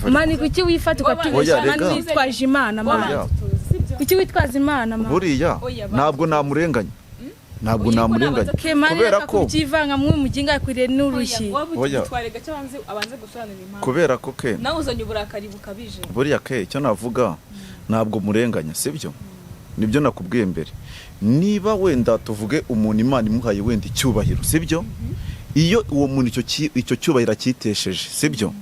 mani kuki wifata ugatubesha mani witwaje imana mani kuki witwaza imana mani buriya ntabwo namurenganya ntabwo namurenganya kubera ko kivanga mwe muginga kwire n'urushyi twarega cyabanze abanze gusobanura impamvu kubera ko ke nawe uzanye uburakari bukabije buriya ke cyo navuga ntabwo murenganya sibyo nibyo nakubwiye mbere niba wenda tuvuge umuntu Imana imuhaye wenda icyubahiro sibyo iyo uwo muntu icyo cyubahiro akitesheje sibyo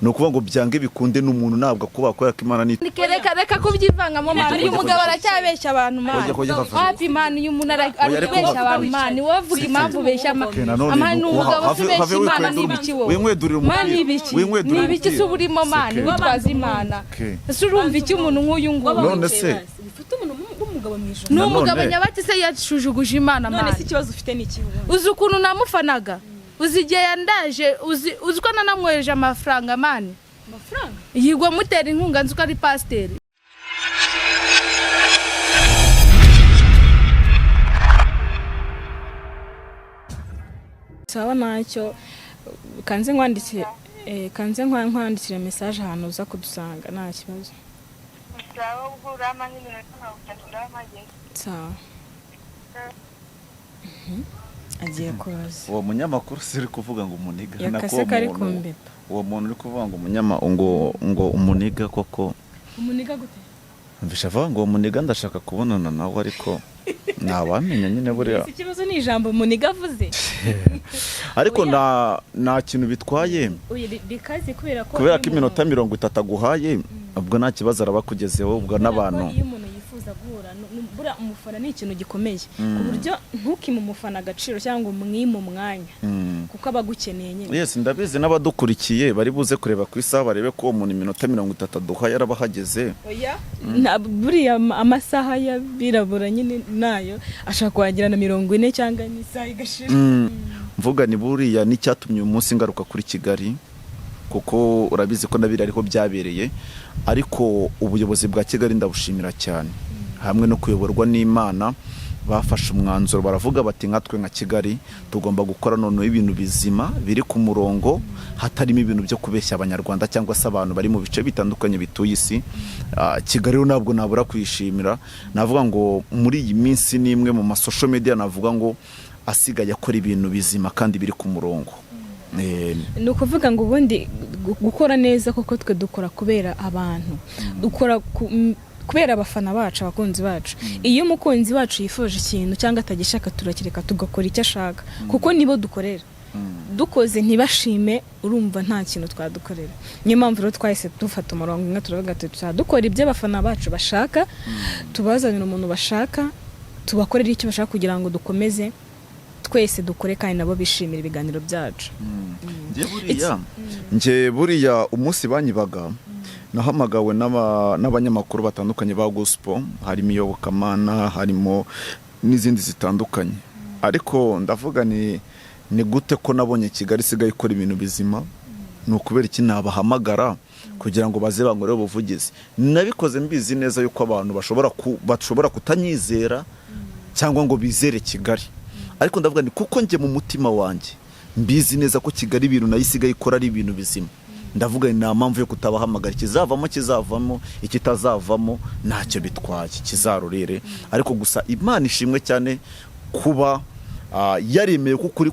no kuvuga ngo byange bikunde n'umuntu ntabwo kuba ko Imana ni reka kubyivanga mu mani uyu mugabo aracyabeshya abantu mani happy man uyu muntu arabeshya abantu mani wovuga impamvu besha amani umugabo ubeshya Imana n'ibiki wowe winkwedurira umukiri n'ibiki suburimo mani witwaza Imana surumva iki umuntu nk'uyu nguyu none se n'umugabo nyabati se yashujuguje Imana mani none se ikibazo ufite n'iki uzi ukuntu namufanaga uzigiye yandaje uziko nanamweje amafaranga mani amafaranga yigwa mutera inkunga nzuko ari pasteur sawa nacyo kanze nkwandikira message ahantu uza kudusanga nta kibazo sawa ugurama nk'iminota 30 ndamage sawa agiye kubaza uwo munyamakuru siri kuvuga ngo umuniga yakase kari kumbepa uwo muntu uri kuvuga ngo ngo umuniga koko umuniga gute mvisha vuga ngo umuniga ndashaka kubonana nawe ariko nabamenya nyine buriya ikibazo ni ijambo umuniga avuze ariko nta kintu bitwaye bikaze kubera ko iminota 30 aguhaye ubwo nta kibazo arabakugezeho ubwo n'abantu guhura bura umufana ni ikintu gikomeye ku buryo ntukime umufana agaciro cyangwa umwime umwanya kuko abagukeneye nyine yes ndabizi n'abadukurikiye bari buze kureba ku isaha barebe ko umuntu iminota 30 duha yarabahageze oya buriya amasaha yabirabura nyine nayo ashaka kuhagira na 40 cyangwa n'isaha igashira mvuga ni buriya n'icyatumye umunsi ngaruka kuri Kigali kuko urabizi ko nabiri ariho byabereye ariko ubuyobozi bwa Kigali ndabushimira cyane hamwe no kuyoborwa n'Imana bafashe umwanzuro baravuga bati natwe nka Kigali tugomba gukora none ibintu bizima biri ku murongo hatarimo ibintu byo kubeshya abanyarwanda cyangwa se abantu bari mu bice bitandukanye bituye isi Kigali ntabwo nabura kwishimira navuga ngo muri iyi minsi nimwe mu social media navuga ngo asigaye akora ibintu bizima kandi biri ku murongo ni ukuvuga ngo ubundi gukora neza koko twe dukora kubera abantu dukora kubera abafana bacu abakunzi bacu iyo umukunzi wacu yifuje ikintu cyangwa atagishaka turakireka tugakora icyo ashaka kuko nibo dukorera dukoze ntibashime urumva nta kintu twadukorera niyo mpamvu rero twahise dufata umurongo umwe turavuga tuti dukora ibyo abafana bacu bashaka tubazanira umuntu bashaka tubakorera icyo bashaka kugira ngo dukomeze twese dukore kandi nabo bishimira ibiganiro byacu nje buriya umunsi banyibaga nahamagawe n'abanyamakuru batandukanye ba gospel harimo iyobokamana harimo n'izindi zitandukanye ariko ndavuga ni gute ko nabonye Kigali sigaye ikora ibintu bizima no kubera iki nabahamagara kugira ngo baze bangore ubuvugizi nabikoze mbizi neza yuko abantu bashobora kutanyizera cyangwa ngo bizere Kigali ariko ndavuga ni kuko nje mu mutima wanjye mbizi neza ko Kigali ibintu nayisigaye ikora ari ibintu bizima ndavuga ni mpamvu yo kutabahamagara kizavamo ikitazavamo ntacyo bitwaye kizarurire ariko gusa Imana ishimwe cyane kuba yaremeye ko kuri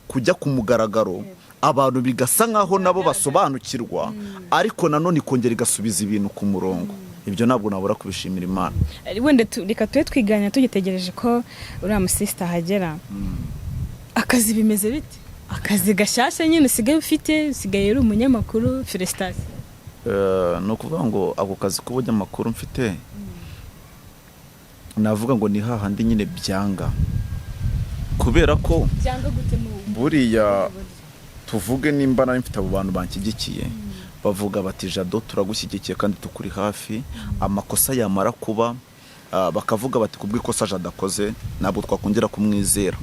kujya ku mugaragaro abantu bigasa nkaho nabo basobanukirwa ariko nanone ikongera igasubiza ibintu ku murongo ibyo ntabwo nabura kubishimira Imana wenda reka twiganya tugitegereje ko uriya musista hagera akazi bimeze bite akazi gashyashya nyine usigaye ufite usigaye uri umunyamakuru felicitation no kuvuga ngo ako kazi k'ubunyamakuru mfite navuga ngo ni hahandi nyine byanga kubera ko byanga gute mu buriya tuvuge nimba nari mfite abo bantu banshyigikiye bavuga bati Jado turagushyigikiye kandi tukuri hafi amakosa yamara kuba bakavuga bati kubw'ikosa Jado akoze ntabwo twakongera kumwizera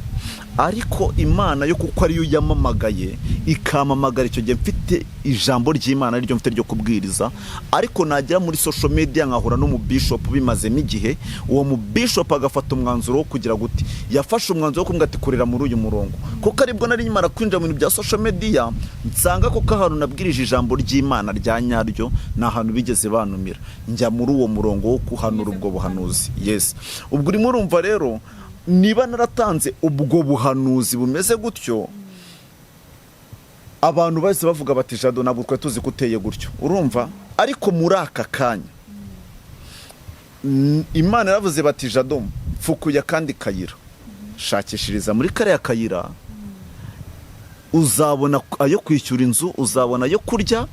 ariko Imana yo kuko ariyo yamamagaye ikamamagara icyo gihe mfite ijambo ry'Imana ryo mfite ryo kubwiriza, ariko najya muri social media nkahura no mu bishop bimaze n'igihe, uwo mu bishop agafata umwanzuro wo kugira guti yafashe umwanzuro wo kumbwira ati korera muri uyu murongo, kuko aribwo nari nyimara kwinjira mu bintu bya social media nsanga ko ahantu nabwirije ijambo ry'Imana rya nyaryo na ahantu bigeze banumira, njya muri uwo murongo wo kuhanura ubwo buhanuzi. Yes, ubwo urimo urumva rero niba naratanze ubwo buhanuzi bumeze gutyo, abantu bahise bavuga bati Jado ntabwo twa tuzi kuteye gutyo, urumva. Ariko muri aka kanya Imana yaravuze bati Jado mfukuye kandi kayira, shakishiriza muri kare ya kayira, uzabona ayo kwishyura inzu, uzabona ayo kurya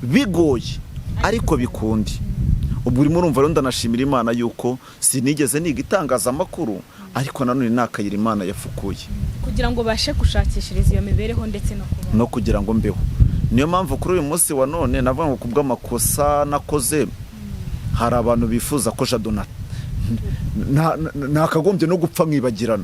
bigoye ariko bikundi. Ubwo urimo urumva rero ndanashimira Imana yuko sinigeze niga itangazamakuru, ariko nanone nakayira Imana yafukuye kugira ngo bashe gushakishiriza iyo mibereho ndetse no kugira ngo mbeho. Niyo mpamvu kuri uyu munsi wa none navuga ngo kubw'amakosa nakoze hari abantu bifuza ko Jado nakagombye no gupfa mwibagirana.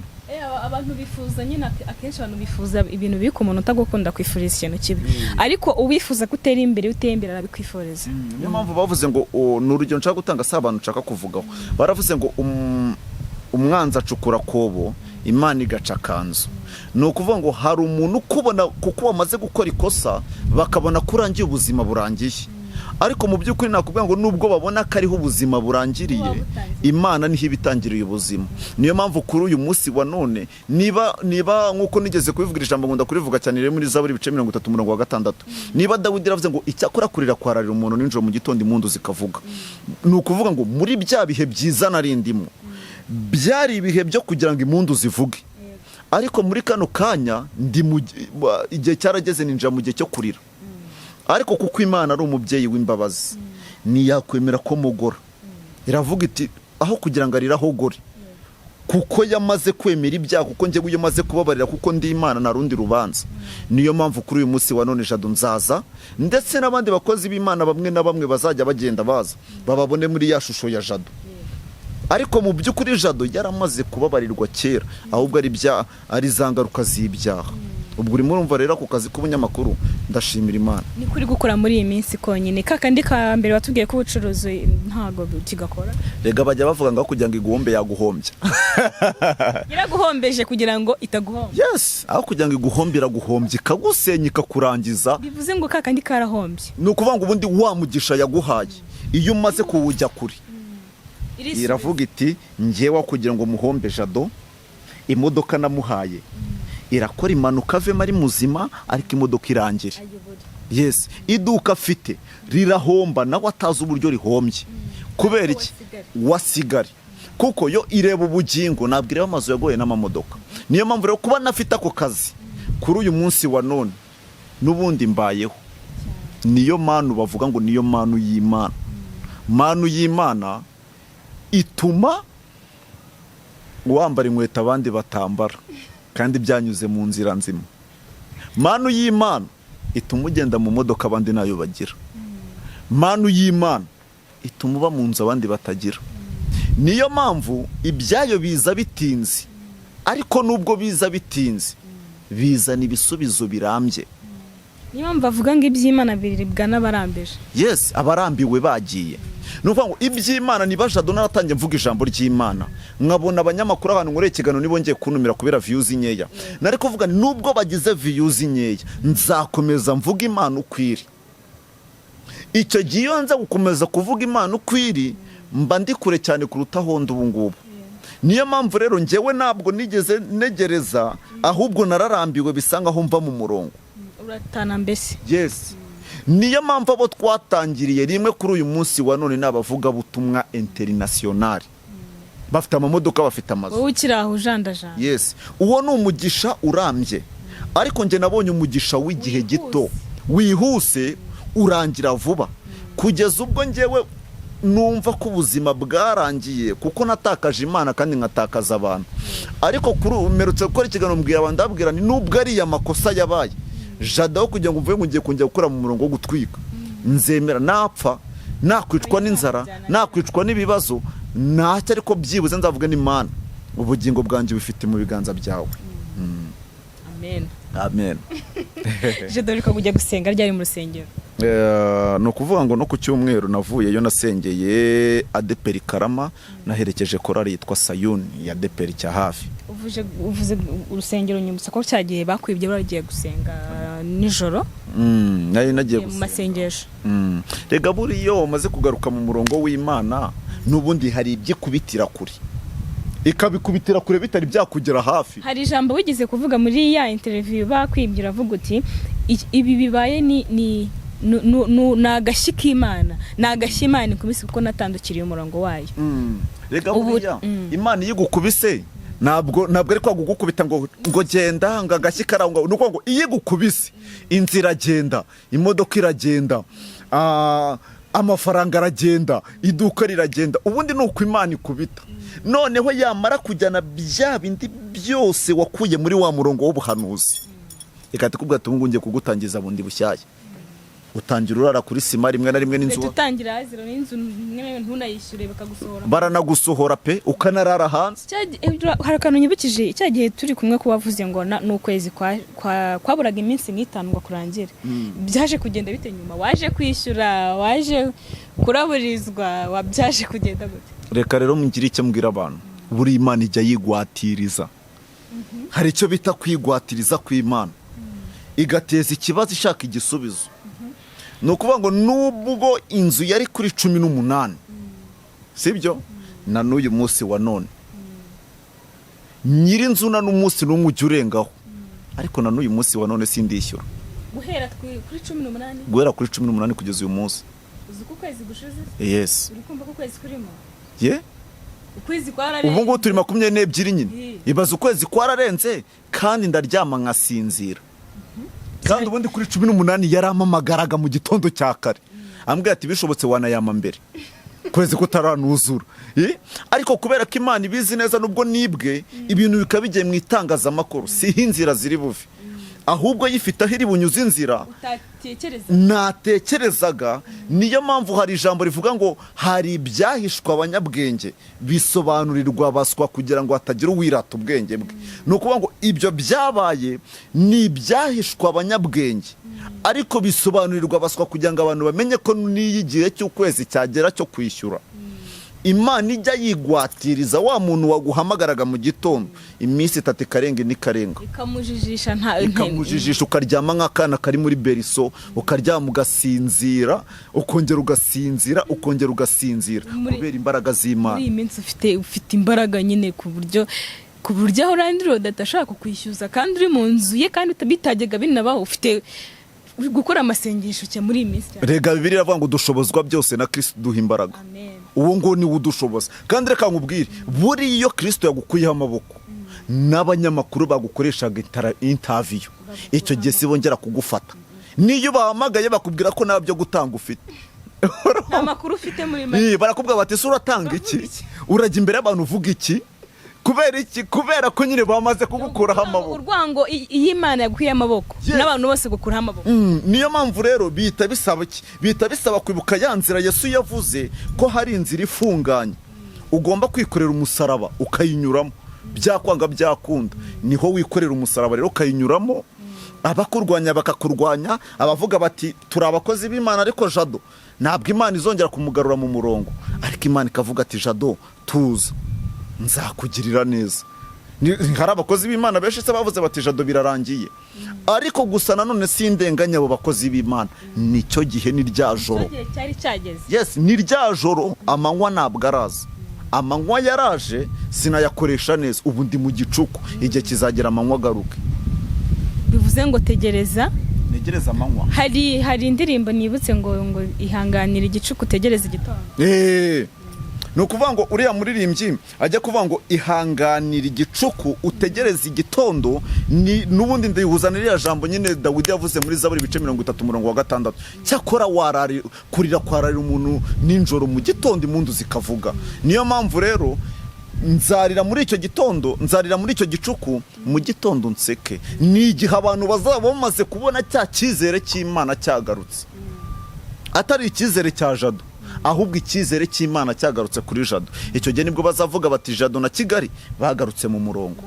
Abantu bifuza nyine akenshi abantu bifuza ibintu biri ku muntu utagukunda kwifuriza ikintu kibi, ariko ubifuza kutera imbere arabikwifuriza. Niyo mpamvu bavuze ngo n'urugero nshaka gutanga si abantu nshaka kuvugaho, baravuze ngo umwanzi acukura kobo Imana igaca kanzu. Ni ukuvuga ngo hari umuntu ukubona kuko wamaze gukora ikosa bakabona kurangiye ubuzima burangiye, ariko mu by'ukuri nakubwira ngo nubwo babona ko ariho ubuzima burangiriye, Imana niho ibitangiriye ubuzima. Niyo mpamvu kuri uyu munsi wa none niba nkuko nigeze kubivugira ijambo ngunda kurivuga cyane rero muri Zaburi ibice 33:6, niba Dawidi yaravuze ngo icyakora kurira kwararira umuntu ninjoro mu gitondo impundu zikavuga, ni ukuvuga ngo muri bya bihe byiza narindimo byari ibihe byo kugira ngo impundu zivuge, ariko muri kano kanya ndi igihe cyarageze ninjira mu gihe cyo kurira. Ariko kuko Imana ari umubyeyi w'imbabazi niyakwemera ko mugora, iravuga iti aho kugira ngo arirahogore, kuko yamaze kwemera ibyaha, kuko njye uyo maze kubabarira, kuko ndi Imana na rundi rubanza. Niyo mpamvu kuri uyu munsi wa none Jado nzaza, ndetse n'abandi bakozi b'Imana bamwe na bamwe bazajya bagenda baza bababone muri ya shusho ya Jado. Ariko mu by'ukuri Jado yaramaze kubabarirwa kera, ahubwo ari za ngaruka z'ibyaha. Ubwo urimo urumva rero ku kazi k'ubunyamakuru ndashimira Imana. Ni kuri gukora muri iyi minsi konyine, kakandi ka mbere watubwiye ko ubucuruzi ntago kigakora. Rega bajya bavuga ngo kugira ngo iguhombe yaguhombya. Iraguhombeje kugira ngo itaguhomba. Yes, aho kugira ngo iguhombe iraguhombye ikagusenya ikakurangiza. Bivuze ngo kakandi karahombye. Ni ukuvuga ngo ubundi wamugisha yaguhaye iyo umaze kuwujya kuri. Iravuga iti njyewe kugira ngo muhombe Jado, imodoka namuhaye irakora impanuka avemo ari muzima, ariko imodoka irangire. Yes, iduka afite rirahomba nawe atazi uburyo rihombye. Kubera iki? Wasigari. Kuko yo ireba ubugingo, ntabwo ireba amazu yagoye n'amamodoka. Niyo mpamvu rero kuba nafite ako kazi kuri uyu munsi wa none n'ubundi mbayeho. Niyo manu bavuga ngo niyo manu y'Imana. Manu y'Imana ituma wambara inkweto abandi batambara, kandi byanyuze mu nzira nzima. Manu y'Imana ituma ugenda mu modoka abandi nayo bagira. Manu y'Imana ituma uba mu nzu abandi batagira. Niyo mpamvu ibyayo biza bitinze, ariko nubwo biza bitinze bizana ibisubizo birambye. Niyo mpamvu bavuga ngo iby'Imana biribwa n'abarambeje. Yes, abarambiwe bagiye. Nuvuga ngo iby'Imana niba Jado naratangiye mvuga ijambo ry'Imana, nkabona abanyamakuru abantu muri ikigano nibongeye kunumira kubera views nkeya, nari kuvuga nubwo bagize views nkeya nzakomeza mvuga Imana ukwiri. Icyo gihe nza gukomeza kuvuga Imana ukwiri mba ndi kure cyane kuruta hondo ubu ngubu. Niyo mpamvu rero njyewe ntabwo nigeze negereza, ahubwo nararambiwe bisanga aho mva mu murongo. Uratana mbese. Yes. Niyo mpamvu abo twatangiriye rimwe kuri uyu munsi wa none n'abavuga butumwa international. Bafite amamodoka, bafite amazu. Wowe ukiraho ujandajana. Yes. Uwo ni umugisha urambye. Ariko nje nabonye umugisha w'igihe gito, wihuse, urangira vuba. Kugeza ubwo njyewe numva ko ubuzima bwarangiye, kuko natakaje Imana kandi nkatakaza abantu. Ariko kuri umerutse gukora ikiganiro mbwira abantu, ndabwira ni nubwo ari amakosa yabaye, Jado kugira ngo mvuye ngiye kongera gukora mu murongo wo gutwika, nzemera napfa, nakwicwa n'inzara, nakwicwa n'ibibazo, ntacyo, ariko byibuze nzavuga n'Imana ubugingo bwanjye bifite mu biganza byawe. amen. Jado riko kujya gusenga ryari mu rusengero? No kuvuga ngo no ku cyumweru navuyeyo nasengeye adeperi Karama, naherekeje korari yitwa Sayuni ya adeperi cya hafi. Uvuze urusengero nyumutse ko cyagiye bakwibye baragiye gusenga nijoro? Nayo nagiye mu masengesho. Rega buri iyo umaze kugaruka mu murongo w'Imana nubundi hari ibyikubitira kuri, ikabikubitira kure bitari byakugera hafi. Hari ijambo wigize kuvuga muri ya interview bakwibwira avuga uti ibi bibaye ni nagashikimana nagashimana kumisi kuko natandukiriye umurongo wayo. Rega buriya Imana yigukubise ntabwo ari kwagugukubita ngo genda ngo agashikarangwa, nuko ngo iyigukubise inzira agenda, imodoka iragenda, amafaranga aragenda, iduka riragenda, ubundi nuko Imana ikubita. Noneho yamara kujyana bya bindi byose wakuye muri wa murongo w'ubuhanuzi, ikati kubwa tungungiye kugutangiza bundi bushyashya. Utangira urara kuri sima rimwe na rimwe n'inzu, utangira aziro n'inzu mwe ntunayishyure bakagusohora, baranagusohora pe ukanarara hanze. Hari akantu nyibukije cyagihe turi kumwe ko wavuze ngo n'ukwezi kwaburaga iminsi nk'itanu ngo kurangire. Byaje kugenda bite nyuma? Waje kwishyura, waje kuraburizwa, wabyaje kugenda gute? Reka rero mungire icyo mbwira abantu, buri Imana ijya yigwatiriza. Hari icyo bita kwigwatiriza kw'Imana, igateza ikibazo ishaka igisubizo. Nukuvuga ngo nubwo inzu yari kuri 18, sibyo? Na n'uyu munsi wa none nyiri inzu na n'umunsi n'umwe ujya urengaho, ariko na n'uyu munsi wa none sindishyura. Guhera kuri 18? Guhera kuri 18 kugeza uyu munsi. Uzi ko kwezi gushize? Yes. Uri kumva ko kwezi kurimo? Ukwezi kwararenze. Ubu ngo turi 22 nyine. Ibaza ukwezi kwararenze kandi ndaryama nkasinzira. Kandi ubundi kuri 18 yaramamagaraga mu gitondo cya kare. Ambwira ati bishobotse wanayama mbere, kwezi kutaranuzura. Ariko kubera ko Imana ibizi neza nubwo nibwe ibintu bikabigiye mu itangazamakuru, si inzira ziri buve, ahubwo yifite aho iri bunyuze inzira natekerezaga. Niyo mpamvu hari ijambo rivuga ngo hari ibyahishwa abanyabwenge bisobanurirwa baswa kugira ngo hatagira uwirata ubwenge bwe. Nukuvuga ngo ibyo byabaye ni ibyahishwa abanyabwenge, ariko bisobanurirwa baswa kugira ngo abantu bamenye ko n'iyigihe cy'ukwezi cyagera cyo kwishyura, Imana ijya yigwatiriza wa muntu waguhamagaraga mu gitondo iminsi 3 ikarenga n'ikarenga, ikamujijisha ikamujijisha, ukaryama nk'akana kari muri beriso, ukaryama ugasinzira, ukongera ugasinzira, ukongera ugasinzira kubera imbaraga z'Imana. Muri iyi minsi ufite imbaraga nyine ku buryo aho randiro datashaka kwishyuza kandi uri mu nzu ye kandi bitajyaga binabaho, ufite gukora amasengesho cya muri iyi minsi. Rega Bibiliya iravuga ngo dushobozwa byose na Kristo duha imbaraga. Uwo ngo ni udushoboza. Kandi reka nkubwire, buri iyo Kristo yagukuyeho amaboko n'abanyamakuru bagukoreshaga interview, icyo gihe sibongera kugufata. Niyo bahamagaye bakubwira ko nabyo gutanga ufite, nta makuru ufite muri make, barakubwira bati se uratanga iki, urajya imbere y'abantu uvuga iki, kubera iki? Kubera ko nyine bamaze kugukuraho amaboko. Urwango iyo Imana yagukuye amaboko n'abantu bose gukuraho amaboko. Niyo mpamvu rero bita bisaba iki? Bita bisaba kwibuka ya nzira Yesu yavuze ko hari inzira ifunganye, ugomba kwikorera umusaraba ukayinyuramo, byakwanga byakunda. Niho wikorera umusaraba rero ukayinyuramo, abakurwanya bakakurwanya, abavuga bati turi abakozi b'Imana ariko Jado ntabwo Imana izongera kumugarura mu murongo, ariko Imana ikavuga ati Jado tuza, nzakugirira neza. Hari abakozi b'Imana benshi se bavuze bati Jado birarangiye, ariko gusa nanone sindenganya abo bakozi b'Imana. Nicyo gihe ni rya joro cyari cyageze. Yes, ni rya joro, amanywa ntabwo araza. Amanywa yaraje sinayakoresha neza, ubu ndi mu gicuku, igihe kizagera amanywa agaruke. Bivuze ngo tegereza, negereza amanywa. Hari indirimbo nibutse ngo ihanganira igicuku tegereza igitondo. Nukuvuga ngo uriya muririmbyi ajya kuvuga ngo ihanganira igicuku utegereza igitondo, ni nubundi ndihuzanira jambo nyine Dawidi yavuze muri Zaburi 30:6, cyakora warari kurira kwararira umuntu ninjoro mu gitondo impundu zikavuga. Niyo mpamvu rero nzarira muri icyo gitondo, nzarira muri icyo gicuku, mu gitondo nseke. Ni igihe abantu bazaba bamaze kubona cya cyizere cy'Imana cyagarutse, atari icyizere cya Jado, ahubwo icyizere cy'Imana cyagarutse kuri Jado. Icyo gihe nibwo bazavuga bati Jado na Kigali bagarutse mu murongo.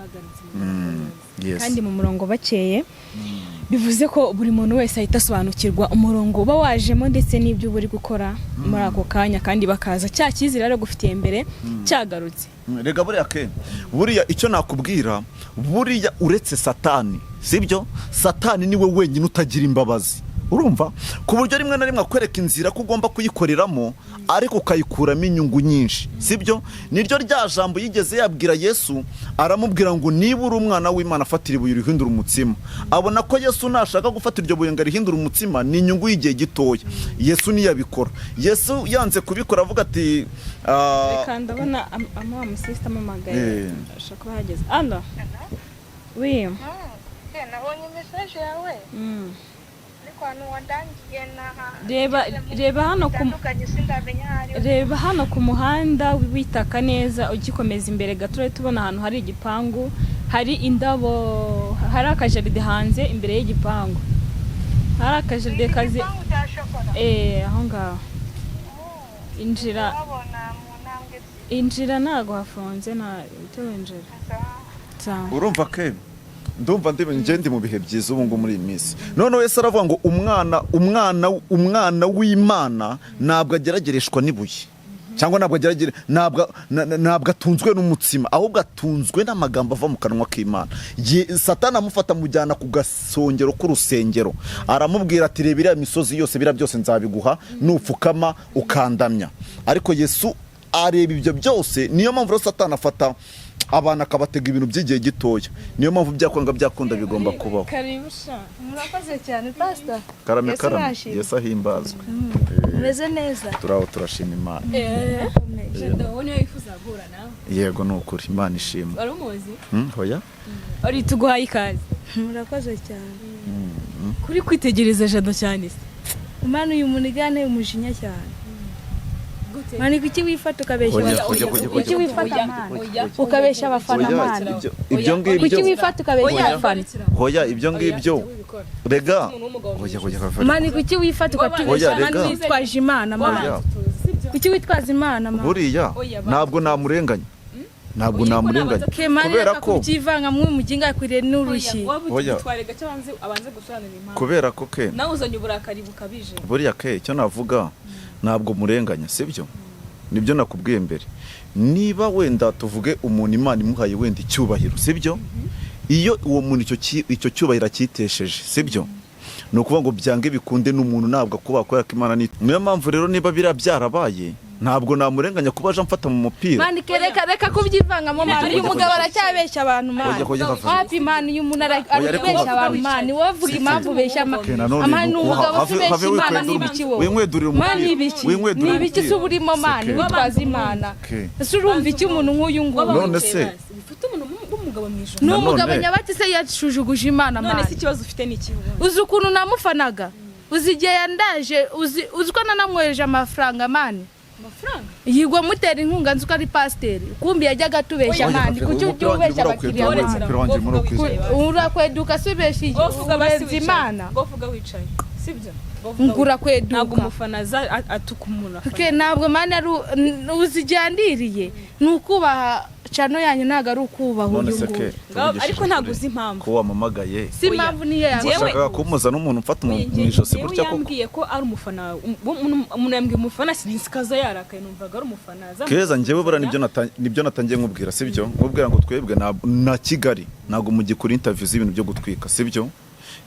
kandi mu murongo bakeye bivuze ko buri muntu wese ahita asobanukirwa umurongo uba wajemo ndetse n'ibyo uba uri gukora muri ako kanya kandi bakaza cya cyizere rero gufitiye mbere cyagarutse. Rega buriya icyo nakubwira buriya uretse satani sibyo satani niwe wenyine utagira imbabazi urumva ku buryo rimwe na rimwe akwereka inzira ko ugomba kuyikoreramo ariko ukayikuramo inyungu nyinshi sibyo niryo rya jambo yigeze yabwira Yesu aramubwira ngo niba uri umwana w'Imana afatira ibuye urihindura umutsima abona ko Yesu nashaka gufatira iryo buye ngo arihindura umutsima ni inyungu y'igihe gitoya Yesu niyabikora Yesu yanze kubikora avuga ati reka ndabona ama sister amamagaye ashaka bahageze anda oui nabonye message yawe reba hano ku muhanda witaka neza ugikomeza imbere gato tubona ahantu hari igipangu hari indabo hari akajaride hanze imbere y'igipangu hari akajaride kazi aho ngaho injira ntago hafunze na winjira urumva ke ndumva ndi mu bihe byiza ubu ngo muri iyi minsi none wese aravuga ngo umwana w'Imana ntabwo ageragereshwa n'ibuye cyangwa ntabwo atunzwe n'umutsima ahubwo atunzwe n'amagambo ava mu kanwa k'Imana Satani amufata mujyana ku gasongero k'urusengero aramubwira ati reba iriya misozi yose bira byose nzabiguha nupfukama ukandamya ariko Yesu areba ibyo byose niyo mpamvu Satani afata abana akabatega ibintu by'igihe gitoya niyo mpamvu byakwanga byakunda bigomba kubaho. Murakoze cyane pastor. Karame Yesu ahimbazwe. Meze neza. Turaho turashima Imana. Ndabona wifuza gura nawe. Yego nukuri Imana ishimwe. Wari umuzi? Hoya. Ari tuguhaye ikaze. Murakoze cyane. Kuri kwitegereza jado cyane se. Imana uyu munigane umujinya cyane. Mani kuki wifata ukabeshya kuki wifata ukabeshya abafana Mana ibyo ngibyo kuki wifata ukabeshya abafana hoya ibyo ngibyo rega Mani kuki wifata ukatubeshya Mani witwaje Imana Mana kuki witwaza Imana Mana buriya ntabwo namurenganya kubera ko kivanga mwe muginga yakwiriye n'urushyi kubera ko ke nawe uzanye uburakari bukabije buriya ke cyo navuga ntabwo murenganya sibyo nibyo nakubwiye mbere niba wenda tuvuge umuntu Imana imuhaye wenda icyubahiro sibyo iyo uwo muntu icyo cyubahiro akitesheje sibyo no kuvuga ngo byange bikunde n'umuntu ntabwo kubakora ko Imana niyo mpamvu rero niba byarabaye ntabwo namurenganya kuba aje amfata mu mupira Mani reka kubyivangamo Mana uyu mugabo aracyabeshya abantu Mana happy Mana uyu muntu arabeshya abantu Mana wovuga impamvu beshya Mana umugabo ubeshya Imana n'ibiki wowe winkwedurira umupira n'ibiki suburimo Mana witwaza Imana ese urumva iki umuntu nk'uyu nguyu none se ufite umuntu w'umugabo mwijoro n'umugabo nyabati se yashujuguje Imana Mana none se ikibazo ufite n'iki uzi ukuntu namufanaga uzigiye yandaje uziko nanamweje amafaranga Mana yigwa mutera inkunga nzuko ari pasteur kumbi yajyaga atubeshya Mana kuki ubeshya abakiriya urakweduka subeshya ubezi Imana govuga wicaye sibyo ngura kweduka ntabwo umufana atuka umuntu afana ntabwo Mana uzijyandiriye nukubaha cano yanyu ntago ari ukubaha uyu nguyu ariko ntabwo uzi impamvu ko wamamagaye si impamvu niyo yashakaga kumuza n'umuntu mfata mu ijosi gutya ko yambwiye ko ari umufana umuntu yambwiye umufana sinikaza yarakaye numvaga ari umufana KEZA njyewe bura nibyo natangiye nkubwira sibyo nkubwira ngo twebwe na Kigali ntago mu gikuri interview z'ibintu byo gutwika sibyo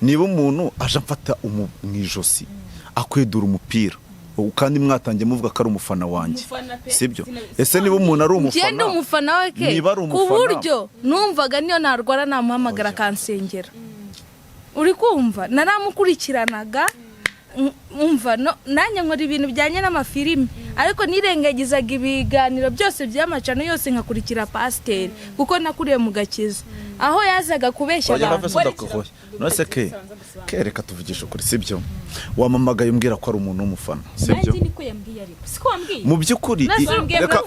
niba umuntu aje amfata mu ijosi akwedura umupira kandi mwatangiye muvuga ko ari umufana wanjye sibyo ese niba umuntu ari umufana ngende umufana wake ku buryo numvaga niyo narwara namuhamagara kansengera uri kumva naramukurikiranaga umva nanjye nkora ibintu bijyanye n'amafilimi ariko nirengagizaga ibiganiro byose by'amacano yose nkakurikira pasteur kuko nakuriye mu gakiza aho yazaga kubeshya abantu nose reka tuvugisha ukuri sibyo wamamagaye umbwira ko ari umuntu w'umufana sibyo mu by'ukuri reka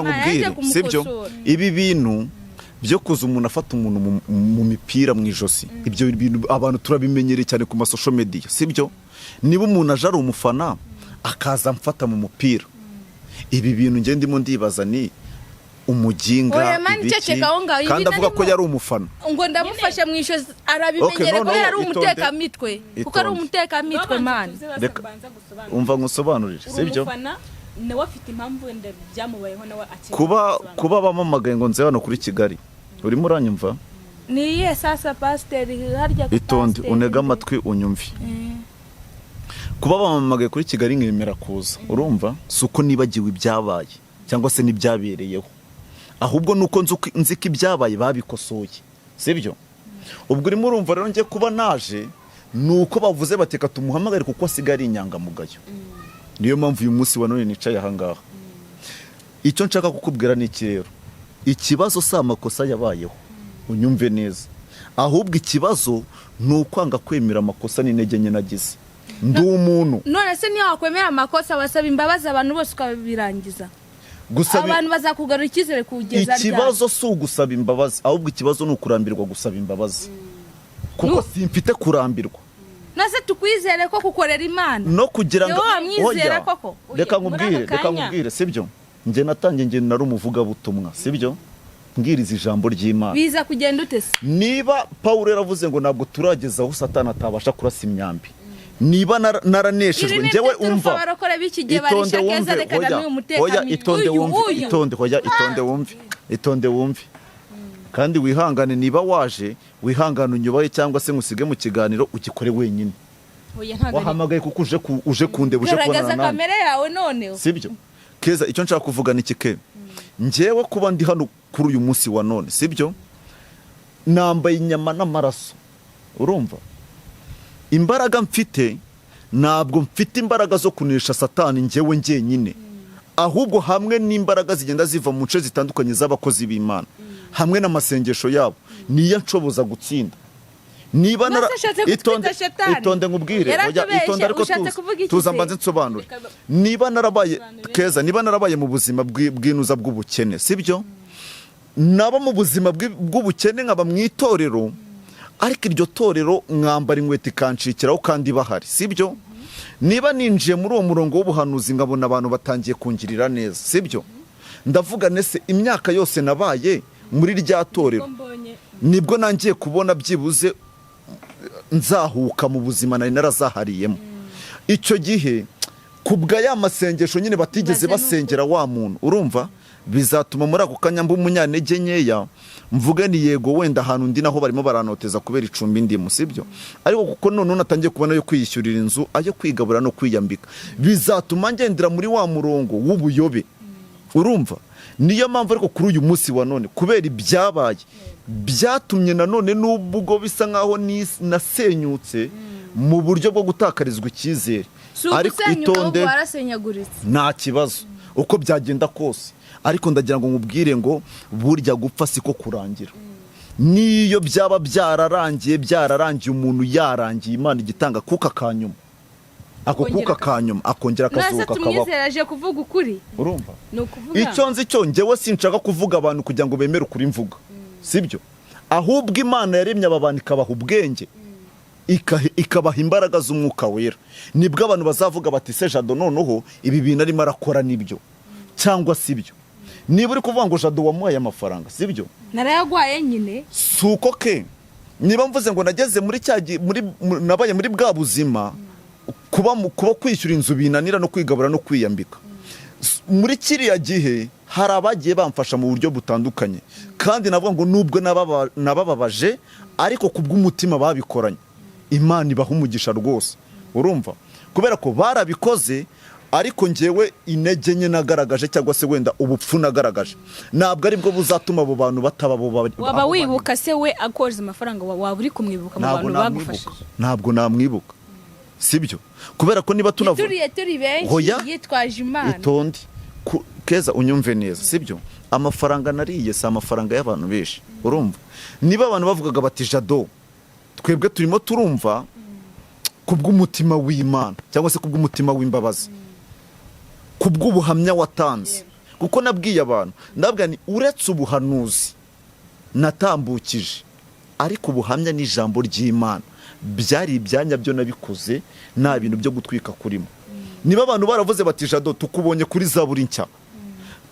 nkubwire sibyo ibi bintu byo kuza umuntu afata umuntu mu mipira mu ijosi ibyo bintu abantu turabimenyereye cyane ku masosho media sibyo niba umuntu aje ari umufana akaza amfata mu mupira ibi bintu nge ndimo ndibaza ni umuginga ibiki kandi avuga ko yari umufana ngo ndamufashe mu isho arabimenyere ko yari umutekamitwe kuko ari umutekamitwe man umva ngusobanurire sibyo nawe afite impamvu wenda byamubayeho nawe kuba bamamagaye ngo nze hano kuri Kigali urimo uranyumva niye sasa pasteur harya itonde unega amatwi unyumvi kuba bamamagaye kuri Kigali nkemera kuza urumva suko nibagiwe ibyabaye cyangwa se nibyabereyeho ahubwo nuko nziko ibyabaye babikosoye sibyo ubwo urimo urumva rero ngiye kuba naje nuko bavuze bateka tumuhamagare kuko asigari inyangamugayo niyo mpamvu uyu munsi wa none nicaye aha ngaha icyo nshaka kukubwira ni iki rero ikibazo si amakosa yabayeho unyumve neza ahubwo ikibazo ni ukwanga kwemera amakosa n'intege nke nagize ndi umuntu none se niyo wakwemera amakosa wasaba imbabazi abantu bose ukabirangiza abantu bazakugarura icyizere kugeza ryari ikibazo si ugusaba imbabazi ahubwo ikibazo ni ukurambirwa gusaba imbabazi kuko simfite kurambirwa nase tukwizere ko kukorera Imana no kugira ngo wamwizera koko reka nkubwire sibyo nje natangiye nge nari umuvuga butumwa sibyo mbwiriza ijambo ry'Imana biza kugenda utese niba Paulo yaravuze ngo ntabwo turageza aho Satani atabasha kurasa imyambi niba naranesheje njewe umva itonde wumve kandi wihangane niba waje wihangane unyubaye cyangwa se ngusige mu kiganiro ugikore wenyine wahamagaye kuko uje kundeba uje kubonana kamera yawe none sibyo Keza icyo nshaka kuvuga ni kike njewe kuba ndi hano kuri uyu munsi wa none sibyo nambaye inyama n'amaraso urumva imbaraga mfite ntabwo mfite imbaraga zo kunesha Satani njewe ngenyine ahubwo hamwe n'imbaraga zigenda ziva mu nce zitandukanye z'abakozi b'Imana hamwe n'amasengesho yabo niyo nshoboza gutsinda niba itonde nkubwire itonde ariko tuzambanze nsobanure niba narabaye Keza niba narabaye mu buzima bw'inuza bw'ubukene sibyo naba mu buzima bw'ubukene nkaba mu itorero ariko iryo torero mwambara inkweto ikancikiraho kandi bahari sibyo niba ninjiye muri uwo murongo w'ubuhanuzi ngabona abantu batangiye kungirira neza sibyo ndavuga nese imyaka yose nabaye muri rya torero nibwo nangiye kubona byibuze nzahuka mu buzima nari narazahariyemo icyo gihe kubwa ya masengesho nyine batigeze basengera wa muntu urumva bizatuma muri ako kanya mba umunyantege nkeya mvuge ni yego wenda ahantu ndi naho barimo baranoteza kubera icumbi ndimo sibyo ariko kuko none natangiye kubona yo kwiyishyurira inzu ayo kwigabura no kwiyambika bizatuma ngendera muri wa murongo w'ubuyobe urumva niyo mpamvu ariko kuri uyu munsi wa none kubera ibyabaye byatumye nanone n'ubwo bisa nkaho nasenyutse mu buryo bwo gutakarizwa icyizere ariko itonde nta kibazo uko byagenda kose ariko ndagira ngo nkubwire ngo burya gupfa siko kurangira niyo byaba byararangiye umuntu yarangiye Imana igitanga kuka kanyuma ako kuka kanyuma akongera akazuka tumwizeraje kuvuga ukuri urumva icyo nzi cyo ngewe sinshaka kuvuga abantu kugira ngo bemere ukuri mvuga sibyo ahubwo Imana yaremye abantu ikabaha ubwenge ikabaha imbaraga z'umwuka wera nibwo abantu bazavuga bati se Jado noneho ibi bintu arimo arakora nibyo cyangwa sibyo niba uri kuvuga ngo Jado wamuhaye amafaranga sibyo narayagwaye nyine suko ke niba mvuze ngo nageze muri nabaye muri bwa buzima kuba kwishyura inzu binanira no kwigabura no kwiyambika muri kiriya gihe hari abagiye bamfasha mu buryo butandukanye kandi navuga ngo nubwo nabababaje ariko kubw'umutima babikoranye Imana ibaha umugisha rwose urumva kubera ko barabikoze ariko ngewe intege nke nagaragaje cyangwa se wenda ubupfu nagaragaje ntabwo aribwo buzatuma abo bantu bataba waba wibuka se we akoze amafaranga waba uri kumwibuka mu bantu bagufashije ntabwo namwibuka sibyo kubera ko niba tunavuga turi benshi yitwaje Imana itonde Keza unyumve neza sibyo amafaranga nariye si amafaranga y'abantu benshi urumva niba abantu bavugaga bati Jado twebwe turimo turumva kubw'umutima w'Imana cyangwa se kubw'umutima w'imbabazi kubw'ubuhamya watanze kuko nabwiye abantu ndabwira ni uretse ubuhanuzi natambukije ariko ubuhamya n'ijambo ry'Imana byari ibyanya byo nabikoze nta bintu byo gutwika kurimo niba abantu baravuze bati Jado tukubonye kuri zaburi nshya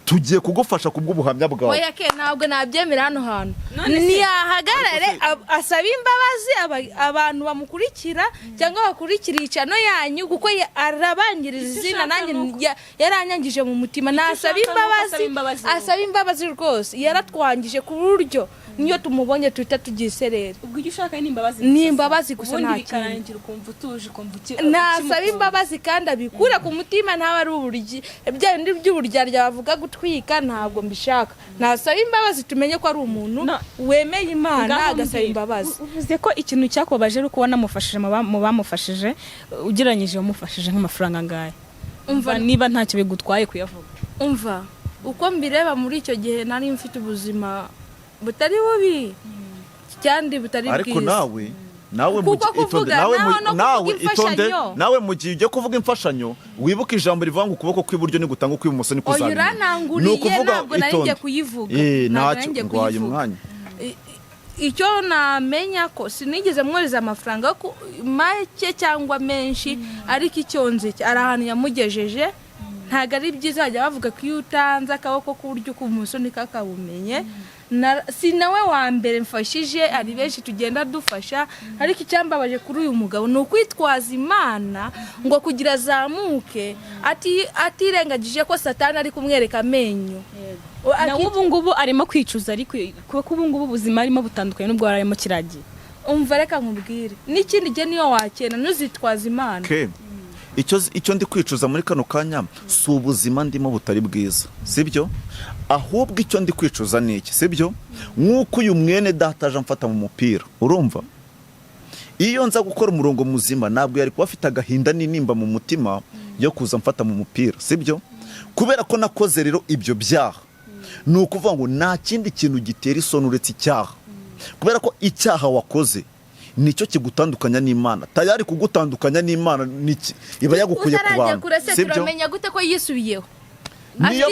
tugiye kugufasha kubw'ubuhamya bwawe. Oya ke ntabwo nabyemera hano hantu. Niyahagarare asaba imbabazi abantu bamukurikira cyangwa bakurikira icano yanyu kuko arabangiriza izina nanjye yaranyangije mu mutima. Nasaba imbabazi, asaba imbabazi rwose. Yaratwangije ku buryo niyo tumubonye tuhita tugiserera. Ubwo icyo ushaka ni imbabazi. Ni imbabazi gusa nta kintu. Ukumva utuje, ukumva nasaba imbabazi kandi abikura ku mutima ntawe ari uburyi. Ibyo ndi by'uburyarya bavuga gutwika ntabwo mbishaka. Nasaba imbabazi tumenye ko ari umuntu wemeye Imana agasaba imbabazi. Uvuze ko ikintu cyakubabaje ari uko wanamufashije mu bamufashije ugereranyije wamufashije nk'amafaranga ngahe. Umva niba ntacyo bigutwaye kuyavuga. Umva uko mbireba muri icyo gihe nari mfite ubuzima butari bubi cyandi butari bwiza. Ariko nawe mu gihe ujye kuvuga imfashanyo wibuka ijambo rivuga ngo ukuboko kw'iburyo ni gutanga ukw'ibumoso ni kuzabira. Ni ukuvuga ntabwo narinjye kuyivuga. Ntacyo ngwaye umwanya. Icyo namenya ko sinigeze mwohereza amafaranga make cyangwa menshi ariko icyo nzi ari ahantu yamugejeje. Ntago ari byiza bajya bavuga ko iyo utanze akaboko k'uburyo k'ubumoso nikabumenye. Si nawe wa mbere mfashije, ari benshi tugenda dufasha, ariko icyambabaje kuri uyu mugabo ni ukwitwaza Imana ngo kugira azamuke atirengagije ko Satani ari kumwereka amenyo. Na ubu ngubu arimo kwicuza ariko kuko ubu ngubu ubuzima arimo butandukanye n'ubwo arimo kiragiye. Umva reka nkubwire n'ikindi gihe niyo wakena ntuzitwaza Imana. Icyo ndi kwicuza muri kano kanya si ubuzima ndimo butari bwiza, sibyo? Ahubwo icyo ndi kwicuza ni iki, sibyo? Nk'uko uyu mwene data aje amfata mu mupira, urumva? Iyo nza gukora umurongo muzima ntabwo yari kuba afite agahinda n'inimba mu mutima yo kuza amfata mu mupira, sibyo? Kubera ko nakoze rero ibyo byaha, ni ukuvuga ngo nta kindi kintu gitera isoni uretse icyaha. Kubera ko icyaha wakoze nicyo kigutandukanya n'Imana. Tayari kugutandukanya n'Imana niki iba yagukuye ku bantu, sibyo? Turamenya gute ko yisubiyeho? Niyo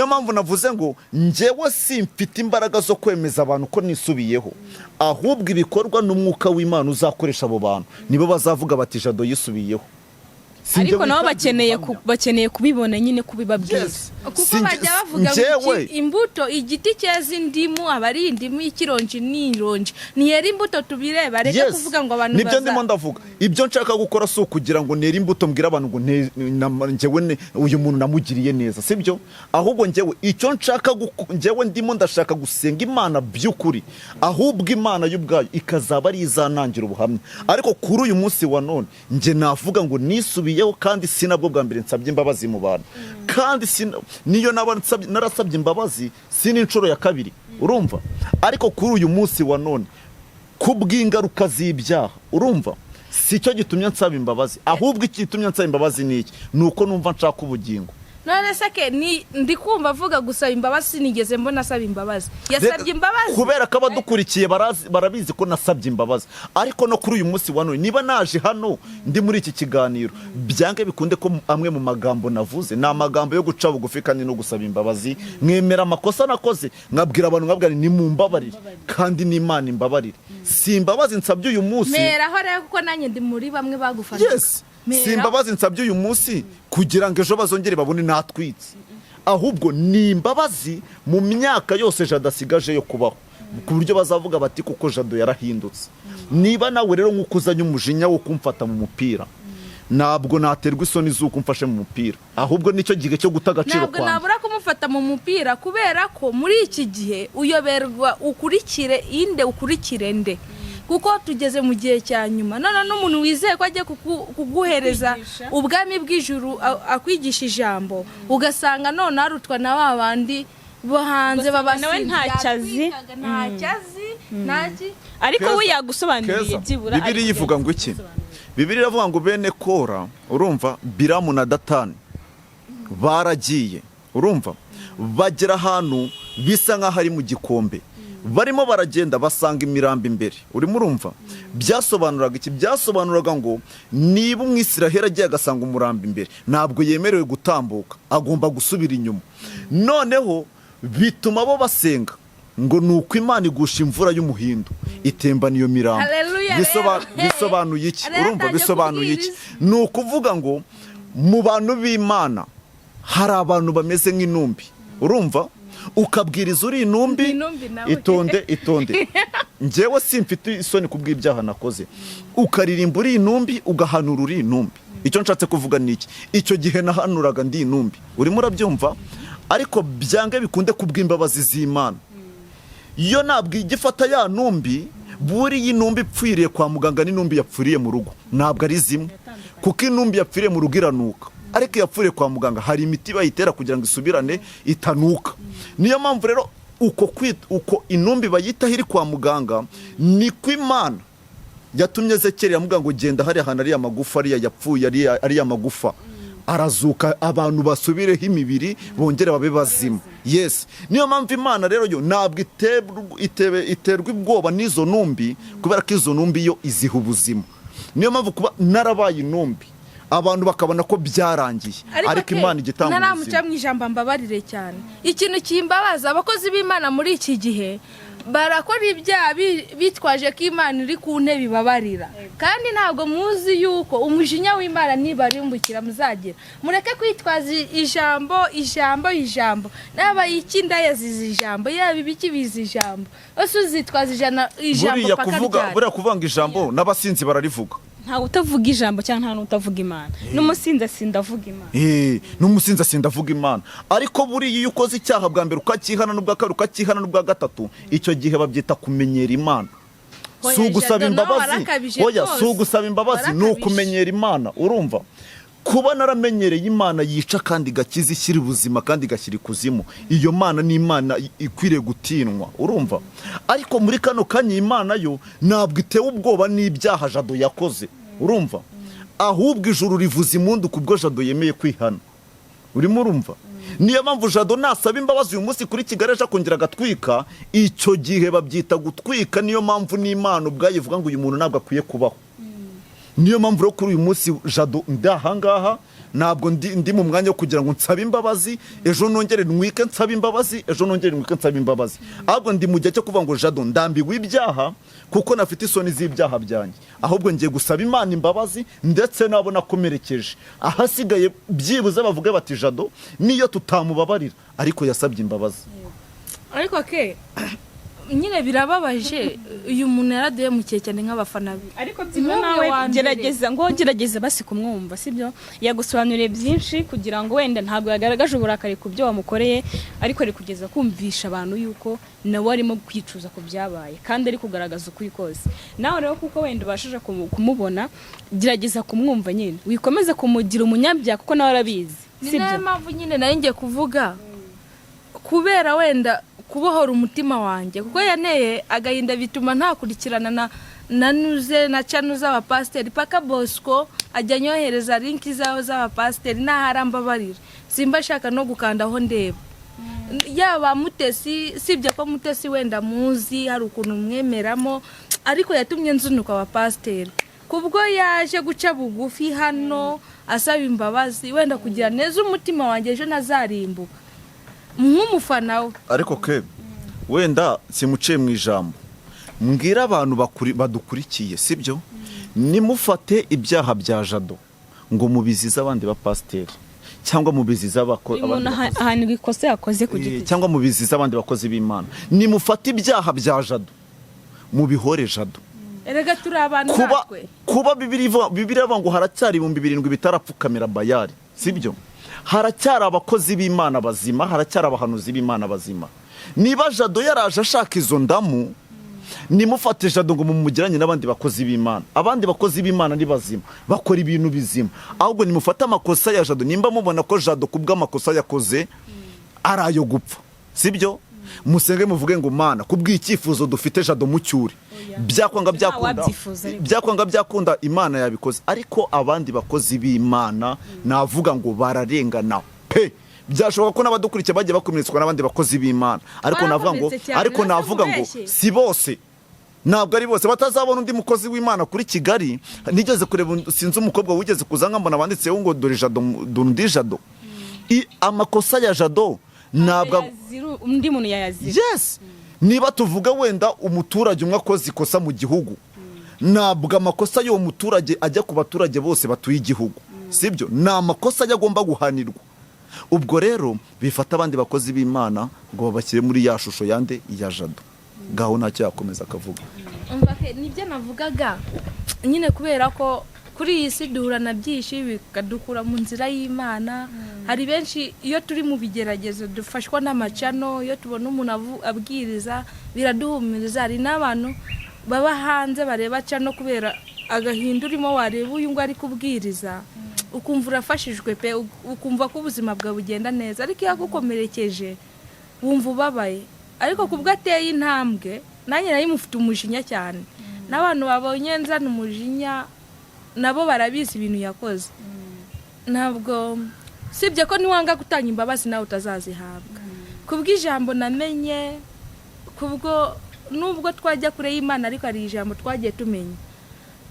mpamvu navuze ngo njyewe simfite imbaraga zo kwemeza abantu ko nisubiyeho, ahubwo ibikorwa n'umwuka w'Imana uzakoresha abo bantu nibo bazavuga bati Jado yisubiyeho. Ariko nabo bakeneye kubibona nyine kubibabwiza. Kuko bajya bavuga ngo imbuto igiti cyeza indimu abari indimu y'ikironji n'ironji niyera imbuto tubireba reka kuvuga ngo abantu nibyo ndimo ndavuga. Ibyo nshaka gukora so kugira ngo nera imbuto mbwira abantu ngo njyewe uyu muntu namugiriye neza, sibyo? Ahubwo njyewe icyo nshaka njyewe ndimo ndashaka gusenga Imana by'ukuri, ahubwo Imana y'ubwayo ikazaba ari izanangira ubuhamya. Ariko kuri uyu munsi wa none nje navuga ngo nisubiye kandi sinabwo bwa mbere nsabye imbabazi mu bantu, kandi niyo narasabye imbabazi n'inshuro ya kabiri, urumva? Ariko kuri uyu munsi wa none kubw'ingaruka z'ibyaha, urumva, si cyo gitumye nsaba imbabazi, ahubwo ikitumye nsaba imbabazi ni iki? Nuko numva nshaka ubugingo. None sake ndi kumva avuga gusaba imbabazi nigeze mbona asaba imbabazi. Yasabye imbabazi kubera ko abadukurikiye barabizi ko nasabye imbabazi. Ariko no kuri uyu munsi wa none niba naje hano ndi muri iki kiganiro byange bikunde ko amwe mu magambo navuze na magambo yo guca bugufi kandi no gusaba imbabazi, mwemera amakosa nakoze, nkabwira abantu nkabwira ni mumbabarire kandi n'Imana imbabarire. Si imbabazi nsabye uyu munsi mera ho rero kuko nanjye ndi muri bamwe bagufasha. Yes. Si imbabazi nsabye uyu munsi kugira ngo ejo bazongere babone natwitse, ahubwo ni imbabazi mu myaka yose Jado asigaje yo kubaho, ku buryo bazavuga bati kuko Jado yarahindutse. Niba nawe rero nk'ukuzanye umujinya wo kumfata mu mupira, ntabwo naterwa isoni z'uko mfashe mu mupira, ahubwo nicyo gihe cyo guta agaciro kwanjye. Ntabwo nabura kumufata mu mupira kubera ko muri iki gihe uyoberwa ukurikire inde ukurikire nde, kuko tugeze mu gihe cya nyuma. None n'umuntu wizeye ko ajye kuguhereza ubwami bw'ijuru akwigisha ijambo ugasanga none arutwa na babandi bo hanze nawe ntacyazi ariko we yagusobanuriye byibura. Bibiliya ivuga ngo iki? Bibiliya iravuga ngo bene Kora, urumva, Biramu na Datani baragiye, urumva, bagera ahantu bisa nk'aho ari mu gikombe, barimo baragenda basanga imirambi imbere, urimo urumva? Byasobanuraga iki? Byasobanuraga ngo niba umwisiraheli agiye agasanga umurambi imbere ntabwo yemerewe gutambuka, agomba gusubira inyuma. Noneho bituma bo basenga ngo nuko Imana igusha imvura y'umuhindo itembana iyo mirambo. Bisobanuye iki? Urumva bisobanuye iki? Ni ukuvuga ngo mu bantu b'Imana hari abantu bameze nk'intumbi urumva ukabwiriza uri intumbi itonde njyewe simfite isoni kubw'ibyaha nakoze ukaririmba uri intumbi ugahanura uri intumbi icyo nshatse kuvuga niki icyo gihe nahanuraga ndi intumbi urimo urabyumva ariko byange bikunde kubw'imbabazi z'Imana iyo nabwiye igifata ya ntumbi buri y'intumbi ipfiriye kwa muganga n'intumbi yapfiriye mu rugo ntabwo ari zimwe kuko intumbi yapfiriye mu rugo iranuka ariko yapfuriye kwa muganga hari imiti bayitera kugira ngo isubirane itanuka niyo mpamvu rero uko intumbi bayitaho iri kwa muganga niko Imana yatumye Ezekiyeli yamuga ngo genda hari ahantu ari amagufa ari yapfuye ari amagufa arazuka abantu basubireho imibiri bongera babe bazima yes niyo mpamvu Imana rero yo ntabwo iterwa ubwoba n'izo ntumbi kubera ko izo ntumbi yo iziha ubuzima niyo mpamvu kuba narabaye intumbi abantu bakabona ko byarangiye ariko Imana igitanga ubuzima naramuca mu ijambo mbabarire cyane ikintu kimbabaza abakozi b'Imana muri iki gihe barakora ibyaha bitwaje ko Imana iri ku ntebe ibabarira kandi ntabwo muzi yuko umujinya w'Imana nibarimbukira muzagira mureke kwitwaza ijambo naba ikinda yazize ijambo yaba ibiki bizi ijambo ose uzitwaza ijambo buriya kuvanga ijambo n'abasinzi bararivuga nta utavuga ijambo cyangwa nta utavuga Imana n'umusinzi asindavuga Imana n'umusinzi asindavuga Imana ariko buriya iyo ukoze icyaha bwa mbere ukakihana n'ubwa kabiri ukakihana n'ubwa gatatu icyo gihe babyita kumenyera Imana si ugusaba imbabazi ni ukumenyera Imana urumva kuba naramenyereye Imana yica kandi igakiza ishyira ubuzima kandi igashyira ikuzimu iyo Mana ni Imana ikwiriye gutinwa urumva ariko muri kano kanya Imana yo ntabwo itewe ubwoba n'ibyaha Jado yakoze urumva ahubwo ijuru rivuza impundu kubwo Jado yemeye kwihana urimo urumva niyo mpamvu Jado nasaba imbabazi uyu munsi kuri Kigali aje kongera agatwika icyo gihe babyita gutwika niyo mpamvu n'Imana ubwayivuga ngo uyu muntu ntabwo akwiye kubaho niyo mpamvu rero kuri uyu munsi Jado ndahangaha ntabwo ndi mu mwanya wo kugira ngo nsabe imbabazi ejo nongere nwike nsabe imbabazi ahubwo ndi mu gihe cyo kuvuga ngo Jado ndambiwe ibyaha kuko nafite isoni z'ibyaha byanjye ahubwo ngiye gusaba Imana imbabazi ndetse nabo nakomerekeje ahasigaye byibuze bavuge bati Jado niyo tutamubabarira ariko yasabye imbabazi ariko nyine birababaje uyu muntu yaraduye mu kihe cyane nk'abafana be ariko nawe gerageza basi kumwumva sibyo yagusobanuriye byinshi kugira ngo wenda ntabwo yagaragaje uburakari ku byo wamukoreye ariko ari kugeza kumvisha abantu yuko nawe arimo kwicuza ku byabaye kandi ari kugaragaza ukuri kose nawe rero kuko wenda ubashije kumubona gerageza kumwumva nyine wikomeza kumugira umunyabyaha kuko nawe arabizi sibyo niyo mpamvu nyine nayo ngiye kuvuga kubera wenda kubohora umutima wanjye kuko yaneye agahinda bituma ntakurikirana nanuze na channel z'aba pasteur paka Bosco ajya nyohereza link zaho z'aba pasteur naharambabarira simba shaka no gukandaho ndeba yaba Mutesi sibye ko Mutesi wenda muzi hari ukuntu mwemeramo ariko yatumye nzunuka aba pasteur kubwo yaje guca bugufi hano asaba imbabazi wenda kugira neza umutima wanjye ejo nazarimbuka nk'umufana we ariko wenda simuciye mu ijambo mbwira abantu badukurikiye sibyo nimufate ibyaha bya Jado ngo mubizize abandi ba pasteur cyangwa mubizize ahantu ikosa yakoze ku giti cyangwa mubizize abandi bakozi b'Imana nimufate ibyaha bya Jado mubihore Jado erega turi abantu natwe kuba Bibiliya ngo haracyari 7,000 bitarapfukamira Bayali sibyo haracyari abakozi b'Imana bazima haracyari abahanuzi b'Imana bazima niba Jado yaraje ashaka izo ndamu nimufate Jado ngo mumugiranye n'abandi bakozi b'Imana abandi bakozi b'Imana ni bazima bakora ibintu bizima ahubwo nimufate amakosa ya Jado nimba mubona ko Jado kubw'amakosa yakoze arayo gupfa sibyo musenge muvuge ngo Mana kubw'icyifuzo dufite Jado mucyure byakwanga byakunda Imana yabikoze ariko abandi bakozi b'Imana navuga ngo bararengana pe byashoboka ko n'abadukurikira bagiye bakomeretswa n'abandi bakozi b'Imana ariko navuga ngo si bose ntabwo ari bose batazabona undi mukozi w'Imana kuri Kigali nigeze kureba sinzi umukobwa wigeze kuzanga mbona banditseho ngo dore Jado dundi Jado amakosa ya Jado ntabwo undi muntu yayazira yes niba tuvuga wenda umuturage umwe akoze ikosa mu gihugu ntabwo amakosa y'uwo muturage ajya ku baturage bose batuye igihugu sibyo ni amakosa agomba guhanirwa ubwo rero bifata abandi bakozi b'Imana ngo babashyire muri ya shusho yande ya Jado. Gaho ntacyo yakomeza akavuga. Nibyo navugaga nyine, kubera ko kuri iyi si duhura na byinshi bikadukura mu nzira y'Imana. Hari benshi iyo turi mu bigeragezo dufashwa n'amacano, iyo tubona umuntu abwiriza biraduhumuriza. Hari n'abantu baba hanze bareba cano kubera agahinda urimo, wareba uyu ngo ari kubwiriza ukumva urafashijwe pe, ukumva ko ubuzima bwawe bugenda neza. Ariko iyo agukomerekeje wumva ubabaye. Ariko kubwo ateye intambwe, nanjye nayo mufite umujinya cyane. N'abantu babonye nzana umujinya nabo barabizi ibintu yakoze. Ntabwo sibye ko niwanga gutanga imbabazi nawe utazazihabwa. Kubw'ijambo namenye, kubwo nubwo twajya kure y'Imana ariko ari ijambo twagiye tumenya.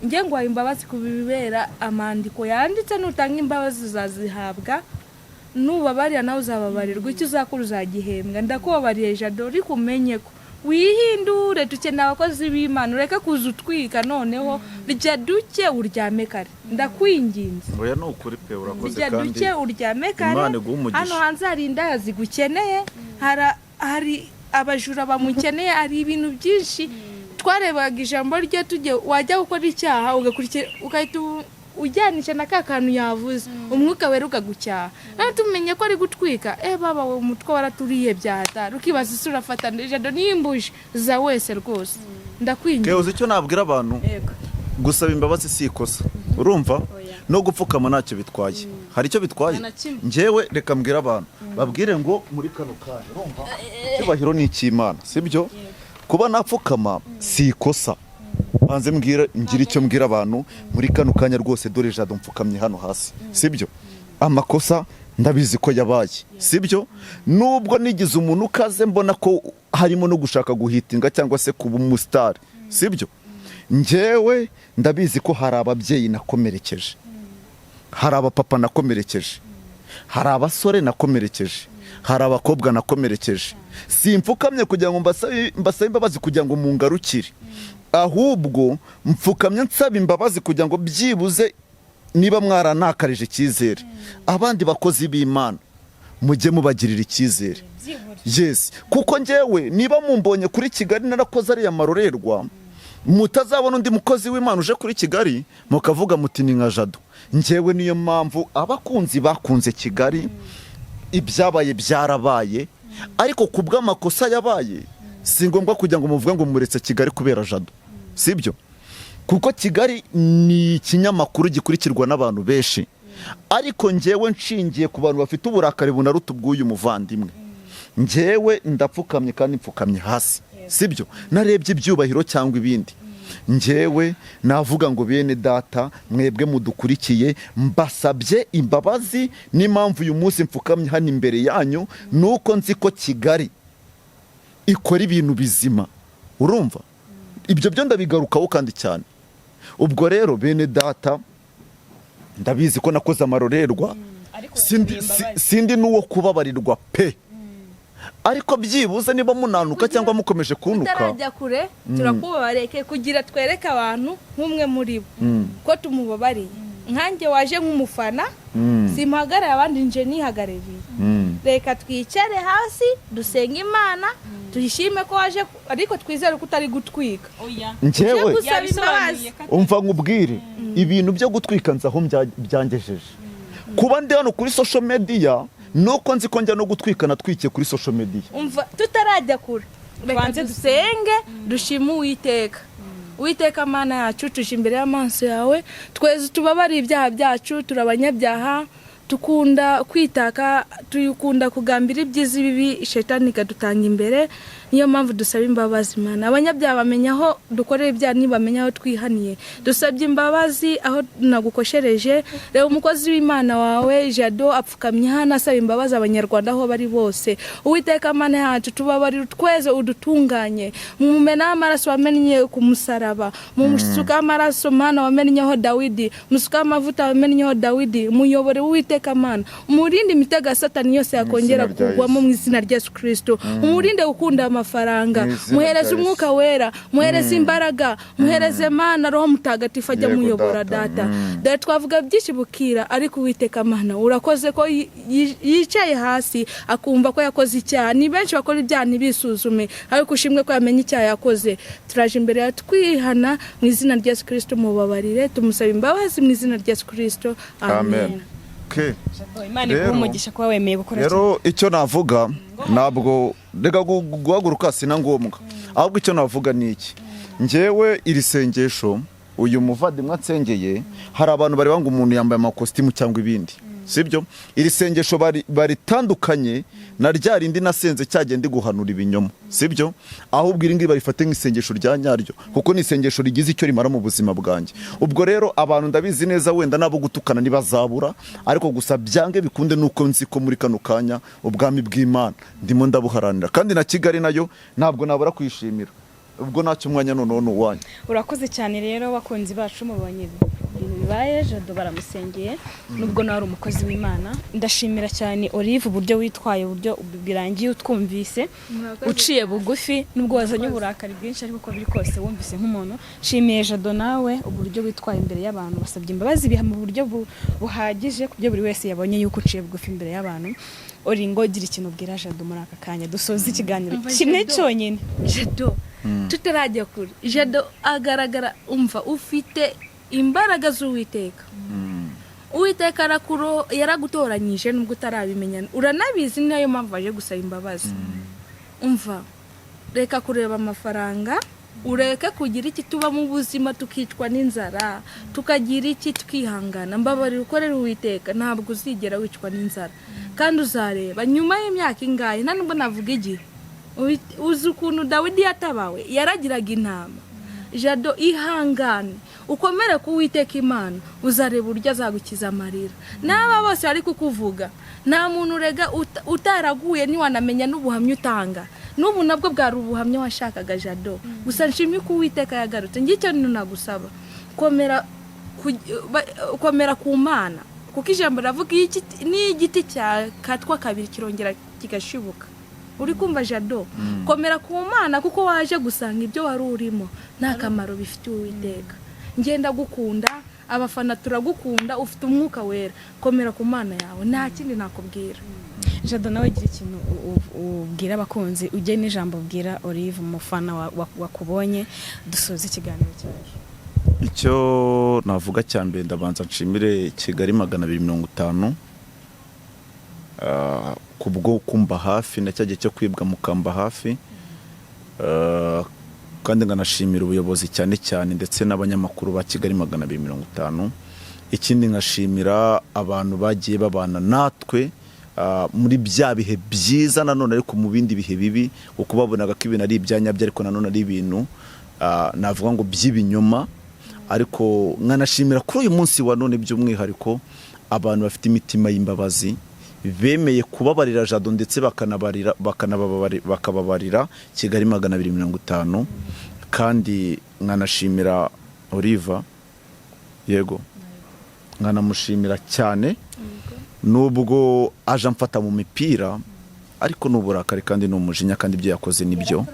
Nge ngo imbabazi kubibera amandiko yanditse, nutanga imbabazi uzazihabwa, nubabarira nawe uzababarirwa, icyo uzakora uzagihembwa. Ndakubabariye Jado, ariko umenye ko wihindure. Dukeneye abakozi b'Imana, ureke kuza utwika noneho rya duke uryame kare, ndakwinginze. Oya no ukuri pe, urakoze kandi rya duke uryame kare. Hano hanze hari indaya zigukeneye, hari abajura bamukeneye, ari ibintu byinshi. Twarebaga ijambo rye tujye wajya gukora icyaha ugahita ujyanisha na ka kantu yavuze, umwuka wera ukagucyaha. Nawe tumenye ko ari gutwika, baba we umutwe waraturiye byata, rukibaza isi urafatanije. Jado nimbuje za wese rwose, ndakwinginze. Uzi icyo nabwira abantu? Gusaba imbabazi si ikosa, urumva? No gupfukama ntacyo bitwaye. Hari icyo bitwaye? Njyewe reka mbwira abantu babwire ngo muri kano kanya, urumva? Cyubahiro ni icy'Imana, sibyo? Kuba napfukama si ikosa. Banze ngira icyo mbwira abantu muri kano kanya rwose, dore Jado mfukamye hano hasi, sibyo? Amakosa ndabizi ko yabaye, sibyo? Nubwo nigize umuntu ukaze mbona ko harimo no gushaka guhitinga cyangwa se kuba umustar, sibyo? Njyewe ndabizi ko hari ababyeyi nakomerekeje, hari abapapa nakomerekeje, hari abasore nakomerekeje, hari abakobwa nakomerekeje. Simfukamye kugira ngo mbasabe imbabazi kugira ngo mungarukire, ahubwo mfukamye nsaba imbabazi kugira ngo byibuze niba mwaranakarije icyizere abandi bakozi b'Imana mujye mubagirira icyizere. Yes, kuko njyewe niba mumbonye kuri Kigali narakoze ari amarorerwa, mutazabona undi mukozi w'Imana uje kuri Kigali mukavuga muti ni nka Jado. Njyewe niyo mpamvu abakunzi bakunze Kigali, ibyabaye byarabaye, ariko kubw'amakosa yabaye si ngombwa kugira ngo muvuge ngo muretse Kigali kubera Jado, sibyo? Kuko Kigali ni ikinyamakuru gikurikirwa n'abantu benshi, ariko njyewe nshingiye ku bantu bafite uburakari bunaruta ubw'uyu muvandimwe. Njyewe ndapfukamye kandi mfukamye hasi, sibyo? Narebye ibyubahiro cyangwa ibindi. Njyewe navuga ngo bene data mwebwe mudukurikiye, mbasabye imbabazi. N'impamvu uyu munsi mfukamye hano imbere yanyu nuko nzi ko Kigali ikora ibintu bizima, urumva? Ibyo byo ndabigarukaho kandi cyane. Ubwo rero bene data ndabizi ko nakoze amarorerwa, sindi n'uwo kubabarirwa pe, ariko byibuze niba munanuka cyangwa mukomeje kunuka, tutarajya kure turakubabareke kugira twereke abantu nk'umwe muri bo ko tumubabariye. Nkanjye waje nk'umufana, simpagarara abandi, nje nihagarariye. Reka twicare hasi dusenga Imana, tuyishime ko waje, ariko twizere ko utari gutwika. Njyewe umva nkubwire, ibintu byo gutwika nzaho byangejeje. Kuba ndi hano kuri social media nuko nzi ko njya no gutwika natwikiye kuri social media. Umva tutarajya kure, reka dusenge dushime Uwiteka. Uwiteka Mana yacu, tuje imbere y'amaso yawe, tweze tubabariye ibyaha byacu, turabanyabyaha, tukunda kwitaka, tuyukunda kugambira ibyiza ibibi, shetani kadutanga imbere. Niyo mpamvu dusaba imbabazi Mana. Abanyabyaha bamenya aho dukorera ibyaha, nibamenya aho twihaniye. Dusabye imbabazi aho nagukoshereje. Reba umukozi w'Imana wawe Jado apfukamye hano asaba imbabazi abanyarwanda aho bari bose. Uwiteka Mana yacu, tubabarira tweze, udutunganye. Mumena amaraso wamennye ku musaraba, mumusuka amaraso Mana wamennyeho Dawidi, musuka amavuta wamennyeho Dawidi. Muyobore Uwiteka uwiteka Mana umurinde imitego ya Satani yose yakongera kugwamo mu izina rya Yesu Kristo umurinde gukunda amafaranga muhereze umwuka wera muhereze imbaraga muhereze Mana Roho Mutagatifu ajya muyobora data data twavuga byinshi bukira ariko uwiteka Mana urakoze ko yicaye hasi akumva ko yakoze icyaha ni benshi bakora ibyaha ntibisuzume ariko ushimwe ko yamenye icyaha yakoze turaje imbere ya twihana mu izina rya Yesu Kristo mubabarire tumusaba imbabazi mu izina rya Yesu Kristo amen. Imana ikumugisha kuba wemeye gukora rero icyo navuga ntabwo rega guhaguruka sina ngombwa ahubwo icyo navuga ni iki njyewe iri sengesho uyu muvandimwe atsengeye hari abantu bari banga umuntu yambaye amakositimu cyangwa ibindi sibyo iri sengesho baritandukanye na rya rindi nasenze cyagende guhanura ibinyoma sibyo ahubwo iri ngibi barifate nk'isengesho rya nyaryo kuko ni isengesho rigize icyo rimara mu buzima bwanjye ubwo rero abantu ndabizi neza wenda nabo gutukana nibazabura ariko gusa byange bikunde nuko nzi ko muri kano kanya ubwami bw'Imana ndimo ndabuharanira kandi na Kigali nayo ntabwo nabura kwishimira ubwo nacyo umwanya none wanyu urakoze cyane rero bakunzi bacu mubonye ibintu bibaye Jado baramusengeye nubwo nawe ari umukozi w'Imana ndashimira cyane Olive uburyo witwaye uburyo birangiye utwumvise uciye bugufi nubwo wazanye uburakari bwinshi ariko ko biri kose wumvise nk'umuntu shimiye Jado nawe uburyo witwaye imbere y'abantu basabye imbabazi biha mu buryo buhagije kubyo buri wese yabonye yuko uciye bugufi imbere y'abantu Oringo gira ikintu ubwira Jado muri aka kanya dusoza ikiganiro kimwe cyonyine Jado tutarajya kuri Jado agaragara umva ufite imbaraga z'uwiteka uwiteka yaragutoranyije nubwo utarabimenya uranabizi niyo mpamvu aje gusaba imbabazi umva reka kureba amafaranga ureke kugira iki tuba mu buzima tukicwa n'inzara tukagira iki twihangana mbabarira ukorera uwiteka ntabwo uzigera wicwa n'inzara kandi uzareba nyuma y'imyaka ingahe nta nubwo navuga igihe uzi ukuntu Dawidi yatabawe yaragiraga intama Jado ihangane ukomere ku Uwiteka Imana uzareba uburyo azagukiza amarira n'aba bose ari kukuvuga nta muntu rega utaraguye niwanamenya n'ubuhamya utanga n'ubu nabwo bwari ubuhamya washakaga Jado gusa nshimye ko Uwiteka yagarutse ngicyo nagusaba komera ku Mana kuko ijambo ravuga ni igiti cyakatwa kabiri kirongera kigashibuka uri kumva Jado komera ku Mana kuko waje gusanga ibyo wari urimo nta kamaro bifite Uwiteka ngenda gukunda abafana turagukunda ufite umwuka wera komera ku Mana yawe nta kindi nakubwira Jado nawe gira ikintu ubwira abakunzi ujye n'ijambo ubwira Olive umufana wakubonye dusoza ikiganiro cyacu icyo navuga cyambere ndabanza nshimire Kigali 250 kubwo kumba hafi na cyagiye cyo kwibwa mukamba hafi kandi nganashimira ubuyobozi cyane cyane ndetse n'abanyamakuru ba Kigali 250 ikindi ngashimira abantu bagiye babana natwe muri bya bihe byiza nanone ariko mu bindi bihe bibi uko babonaga ko ibintu ari ibyanyabyo ariko nanone ari ibintu navuga ngo by'ibinyoma ariko nganashimira kuri uyu munsi wa none by'umwihariko abantu bafite imitima y'imbabazi bemeye kubabarira Jado ndetse bakababarira Kigali 250 kandi nkanashimira Olive yego nkanamushimira cyane nubwo aje amfata mu mipira ariko n'uburakari kandi n'umujinya kandi ibyo yakoze nibyo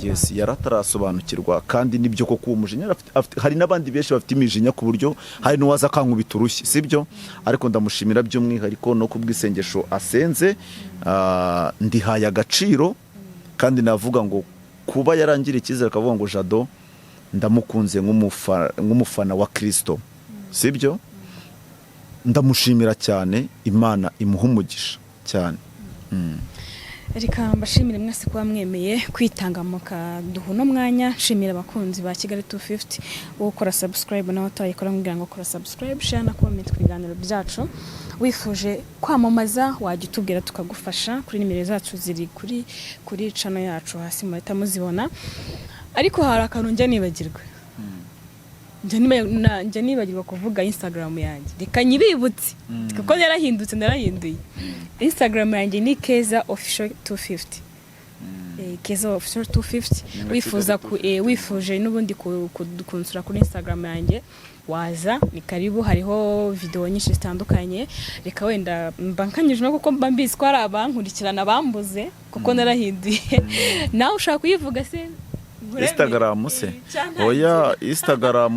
yes yaratarasobanukirwa kandi nibyo koko umujinya hari nabandi benshi bafite imijinya ku buryo hari n'uwaza kankubita urushyi sibyo ariko ndamushimira by'umwihariko no kubwisengesho asenze ndihaye agaciro kandi navuga ngo kuba yarangira ikizere akavuga ngo Jado ndamukunze nk'umufana wa Kristo sibyo ndamushimira cyane Imana imuhumugisha cyane Reka mbashimire mwese kuba mwemeye kwitanga mukaduha no mwanya shimira abakunzi ba Kigali 250 wo gukora subscribe naho tayikora ngira ngo kora subscribe share na comment ku biganiro byacu wifuje kwamamaza wajya utubwira tukagufasha kuri nimero zacu ziri kuri channel yacu hasi muhita muzibona ariko hari akantu njya nibagirwa njya nibagirwa kuvuga Instagram yanjye reka nyibibutse kuko yarahindutse narahinduye Instagram yanjye ni KEZA official 250 KEZA official 250 wifuje n'ubundi kunsura kuri Instagram yanjye waza ni karibu hariho video nyinshi zitandukanye reka wenda mbankanyije no kuko mba mbizi ko ari abankurikirana bambuze kuko narahinduye nawe ushaka kuyivuga se Instagram se oya Instagram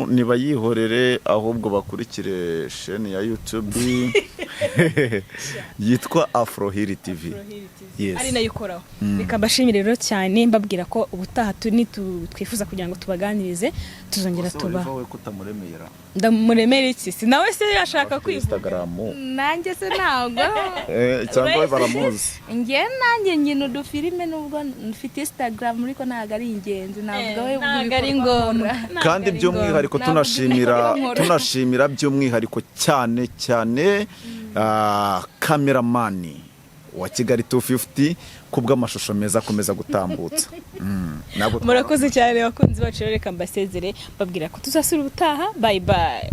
niba yihorere ahubwo bakurikire chaîne ya YouTube yitwa Afrohili TV ari nayo ikoraho reka bashimire rero cyane mbabwira ko ubutaha twifuza kugira ngo tubaganirize tuzongera tuba ndamuremera iki si nawe se yashaka kwivuga Instagram nanjye se ntabwo cyangwa baramuzi njye nanjye nyine udufilime nubwo mfite Instagram ariko ntabwo ari ingenzi navuga we ntabwo ari ngombwa kandi by'umwihariko tunashimira by'umwihariko cyane kameramani wa Kigali 250 kubw'amashusho meza akomeza gutambutsa murakoze cyane bakunzi bacu reka mbasezere babwira ko tuzasura ubutaha bye bye